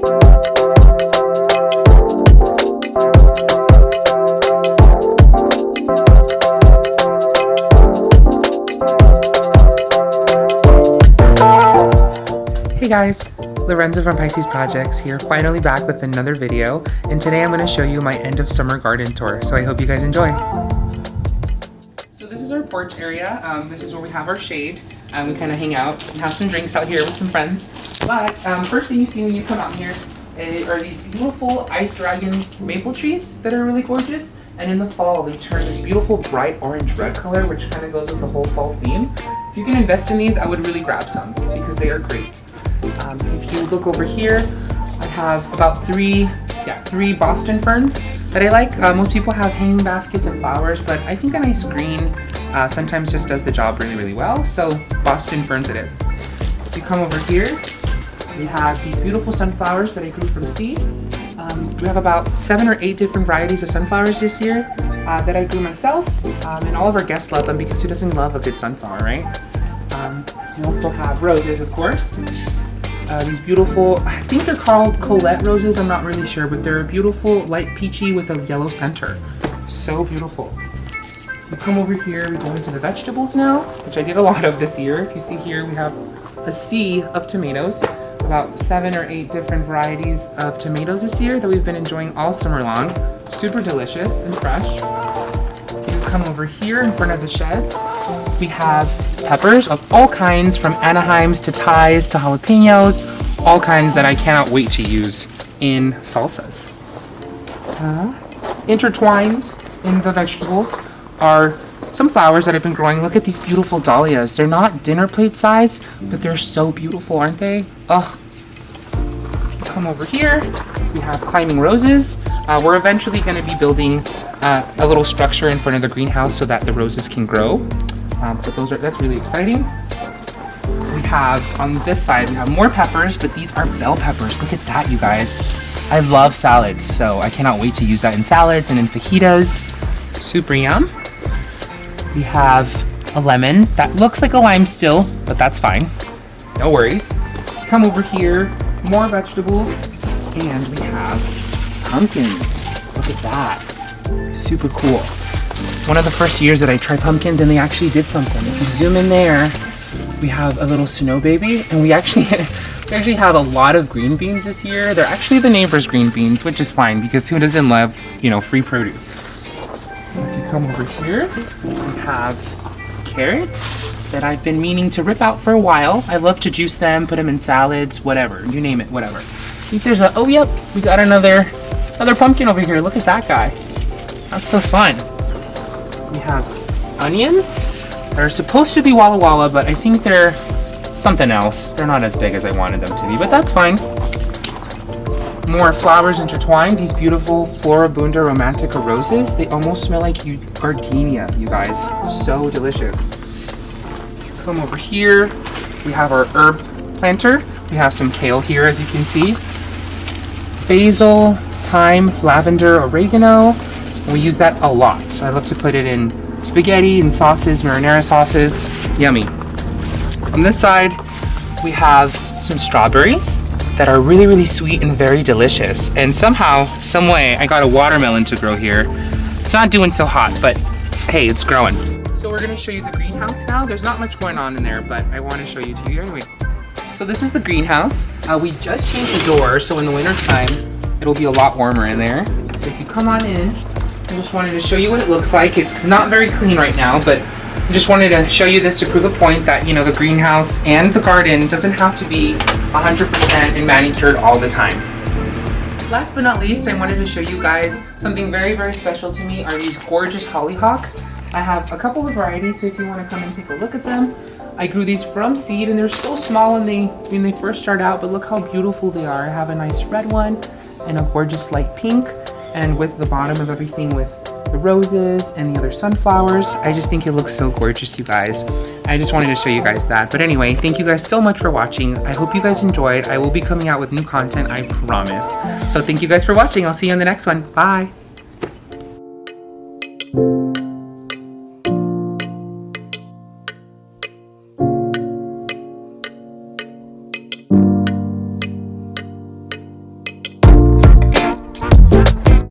Hey guys, Lorenzo from Pisces Projects here, finally back with another video, and today I'm going to show you my end of summer garden tour, so I hope you guys enjoy. So this is our porch area. This is where we have our shade. We kind of hang out and have some drinks out here with some friends. But first thing you see when you come out here are these beautiful ice dragon maple trees that are really gorgeous. And in the fall, they turn this beautiful bright orange-red color, which kind of goes with the whole fall theme. If you can invest in these, I would really grab some because they are great. If you look over here, I have about three Boston ferns that I like. Most people have hanging baskets and flowers, but I think a nice green sometimes just does the job really, really well. So Boston ferns it is. If you come over here, we have these beautiful sunflowers that I grew from seed. We have about 7 or 8 different varieties of sunflowers this year that I grew myself, and all of our guests love them because who doesn't love a good sunflower, right? We also have roses, of course. These beautiful, I think they're called Colette roses, I'm not really sure, but they're beautiful, light peachy with a yellow center. So beautiful. We come over here, we go into the vegetables now, which I did a lot of this year. If you see here, we have a sea of tomatoes. About 7 or 8 different varieties of tomatoes this year that we've been enjoying all summer long. Super delicious and fresh. You come over here in front of the sheds. We have peppers of all kinds, from Anaheims to Thais to jalapenos, all kinds that I cannot wait to use in salsas. Intertwined in the vegetables are some flowers that I've been growing. Look at these beautiful dahlias. They're not dinner plate size, but they're so beautiful, aren't they? Ugh. Come over here, we have climbing roses. We're eventually going to be building a little structure in front of the greenhouse so that the roses can grow. But that's really exciting. We have, on this side, we have more peppers, but these are bell peppers. Look at that, you guys. I love salads, so I cannot wait to use that in salads and in fajitas. Super yum. We have a lemon that looks like a lime still, but that's fine. No worries. Come over here, more vegetables, and we have pumpkins. Look at that. Super cool. One of the first years that I tried pumpkins and they actually did something. If you zoom in there, we have a little snow baby, and we actually have a lot of green beans this year. They're actually the neighbor's green beans, which is fine because who doesn't love, free produce? If you come over here, we have carrots that I've been meaning to rip out for a while. I love to juice them, put them in salads, whatever, you name it, whatever. I think there's oh yep, we got another pumpkin over here. Look at that guy. That's so fun. We have onions that are supposed to be Walla Walla, but I think they're something else. They're not as big as I wanted them to be, but that's fine. More flowers intertwined. These beautiful Floribunda Romantica roses. They almost smell like gardenia, you guys. So delicious. Come over here. We have our herb planter. We have some kale here, as you can see. Basil, thyme, lavender, oregano. We use that a lot. I love to put it in spaghetti and sauces, marinara sauces. Yummy. On this side, we have some strawberries that are really, really sweet and very delicious. And somehow, some way, I got a watermelon to grow here. It's not doing so hot, but hey, it's growing. So we're gonna show you the greenhouse now. There's not much going on in there, but I wanna show you to you anyway. So this is the greenhouse. We just changed the door, so in the winter time, it'll be a lot warmer in there. So if you come on in, I just wanted to show you what it looks like. It's not very clean right now, but I just wanted to show you this to prove a point that, the greenhouse and the garden doesn't have to be 100% and manicured all the time. Last but not least, I wanted to show you guys something very, very special to me are these gorgeous hollyhocks. I have a couple of varieties, so if you want to come and take a look at them. I grew these from seed, and they're so small when they first start out, but look how beautiful they are. I have a nice red one and a gorgeous light pink, and with the bottom of everything with the roses and the other sunflowers. I just think it looks so gorgeous, you guys. I just wanted to show you guys that. But anyway, thank you guys so much for watching. I hope you guys enjoyed. I will be coming out with new content, I promise. So thank you guys for watching. I'll see you in the next one. Bye.